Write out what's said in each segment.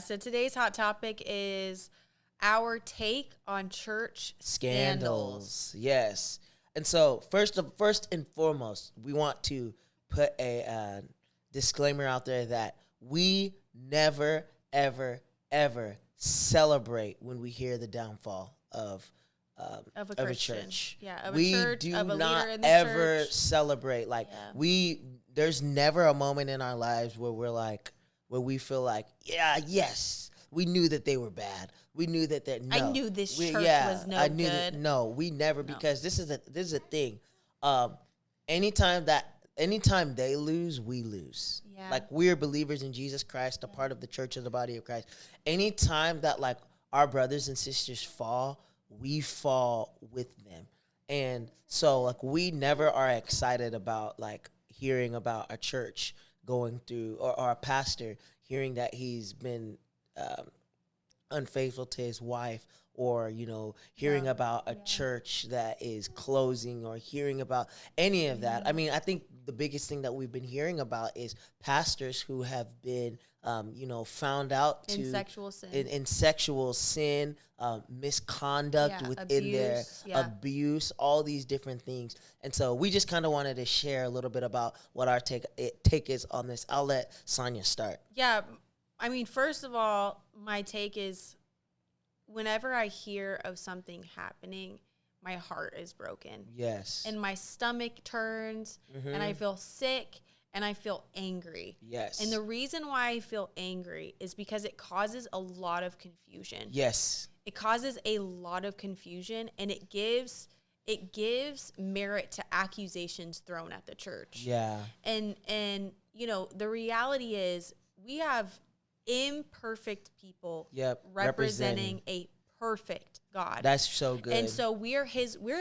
So today's hot topic is our take on church scandals. Yes. And so first and foremost, we want to put a disclaimer out there that we never, ever, ever celebrate when we hear the downfall of a church. Yeah, of We a church, do of a not leader in the ever church. celebrate. There's never a moment in our lives where where we feel like, yes, we knew that they were bad. We knew that I knew this church was no good. No, we never, because this is a thing. Anytime they lose, we lose. Yeah. Like, we're believers in Jesus Christ, a part of the church of the body of Christ. Anytime that like our brothers and sisters fall, we fall with them. And so like we never are excited about like hearing about a church going through, or our pastor hearing that he's been unfaithful to his wife, or hearing about a church that is closing, or hearing about any of that. I mean, I think the biggest thing that we've been hearing about is pastors who have been found out in sexual sin, in sexual sin, misconduct within abuse, their abuse, all these different things. And so we just kind of wanted to share a little bit about what our take is on this. I'll let Sonia start. Yeah, I mean, first of all, my take is whenever I hear of something happening, my heart is broken. Yes. And my stomach turns, and I feel sick, and I feel angry. Yes. And the reason why I feel angry is because it causes a lot of confusion. Yes. It causes a lot of confusion, and it gives merit to accusations thrown at the church. Yeah. And the reality is we have imperfect people representing a perfect God. That's so good. And so we're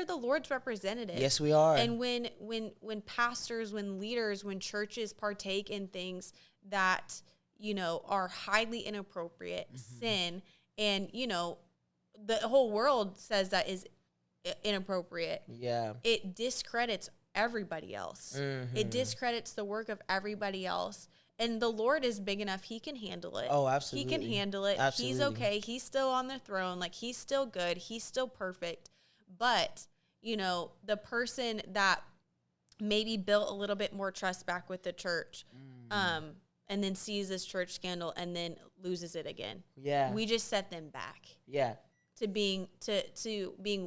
the Lord's representative. Yes, we are. And when pastors, when leaders, when churches partake in things that, are highly inappropriate, sin, and, the whole world says that is inappropriate. Yeah. It discredits everybody else. It discredits the work of everybody else. And the Lord is big enough. He can handle it. Oh, absolutely. He can handle it. Absolutely. He's okay. He's still on the throne. Like, he's still good. He's still perfect. But, the person that maybe built a little bit more trust back with the church, and then sees this church scandal and then loses it again. Yeah. We just set them back. Yeah. To being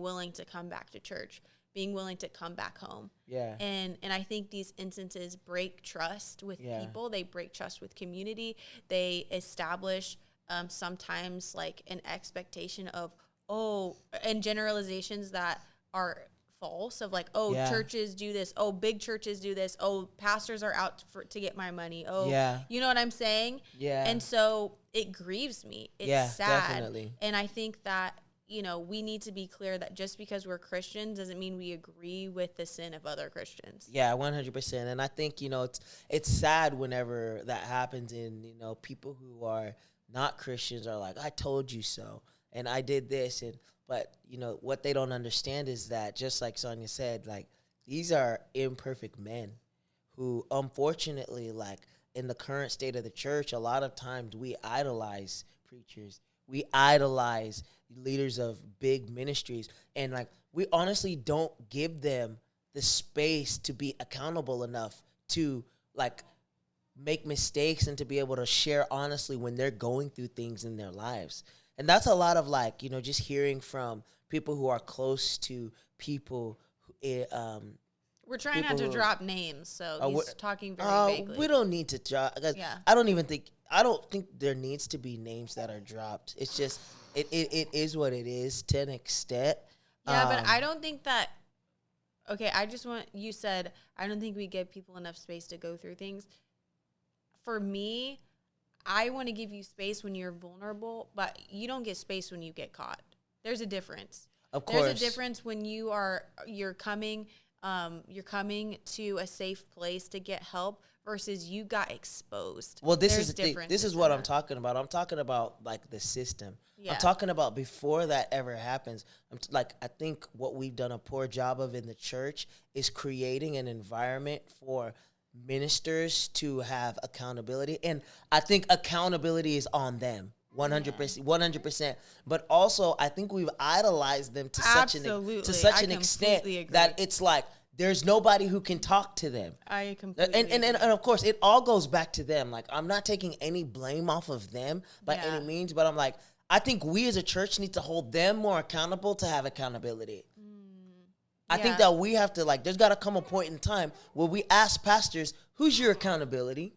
willing to come back to church, being willing to come back home. Yeah. And I think these instances break trust with people. They break trust with community. They establish sometimes like an expectation of, and generalizations that are false, of like, churches do this. Oh, big churches do this. Oh, pastors are out to get my money. Oh, you know what I'm saying? Yeah. And so it grieves me. It's sad. Definitely. And I think that, we need to be clear that just because we're Christians doesn't mean we agree with the sin of other Christians. Yeah, 100%. And I think, it's sad whenever that happens, and, people who are not Christians are like, I told you so, and I did this. But what they don't understand is that, just like Sonia said, like, these are imperfect men who, unfortunately, like, in the current state of the church, a lot of times we idolize preachers. We idolize leaders of big ministries, and like, we honestly don't give them the space to be accountable enough to like make mistakes and to be able to share honestly when they're going through things in their lives. And that's a lot of like, just hearing from people who are close to people who, we're trying not to drop names, so he's talking very vaguely. We don't need to drop. I don't think there needs to be names that are dropped. It's just it is what it is to an extent. Yeah, but I don't think that. Okay, you said I don't think we give people enough space to go through things. For me, I want to give you space when you're vulnerable, but you don't get space when you get caught. There's a difference. Of course, there's a difference when you're coming to a safe place to get help versus you got exposed. Well, this is the thing. This is what I'm talking about. I'm talking about like the system. Yeah. I'm talking about before that ever happens. I think what we've done a poor job of in the church is creating an environment for ministers to have accountability. And I think accountability is on them. 100%, 100%. But also, I think we've idolized them to such an extent that it's like there's nobody who can talk to them. I completely and of course, it all goes back to them. Like, I'm not taking any blame off of them by any means, but I'm like, I think we as a church need to hold them more accountable to have accountability. I think that we have to, like, there's got to come a point in time where we ask pastors, who's your accountability?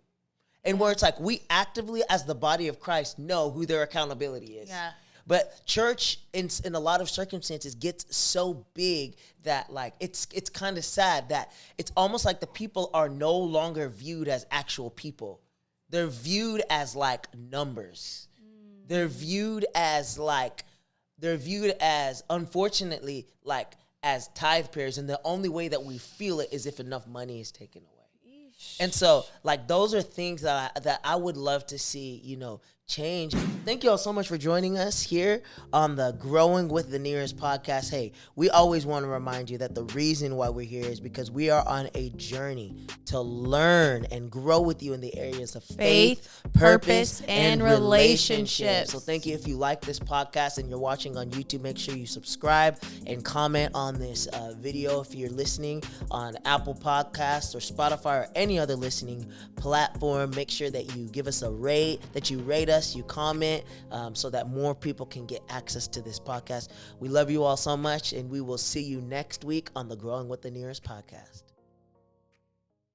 And where it's like we actively, as the body of Christ, know who their accountability is. Yeah. But church, in a lot of circumstances, gets so big that, like, it's kind of sad that it's almost like the people are no longer viewed as actual people. They're viewed as, like, numbers. They're viewed as, unfortunately, like, as tithe payers. And the only way that we feel it is if enough money is taken away. And so, like, those are things that I would love to see, change. Thank you all so much for joining us here on the Growing with the Nhiras podcast. Hey, we always want to remind you that the reason why we're here is because we are on a journey to learn and grow with you in the areas of faith, purpose, and relationships. So thank you. If you like this podcast and you're watching on YouTube, make sure you subscribe and comment on this video. If you're listening on Apple Podcasts or Spotify or any other listening platform, make sure that you give us a rate, that you rate us, you comment, so that more people can get access to this podcast. We love you all so much, and we will see you next week on the Growing with the Nhiras podcast.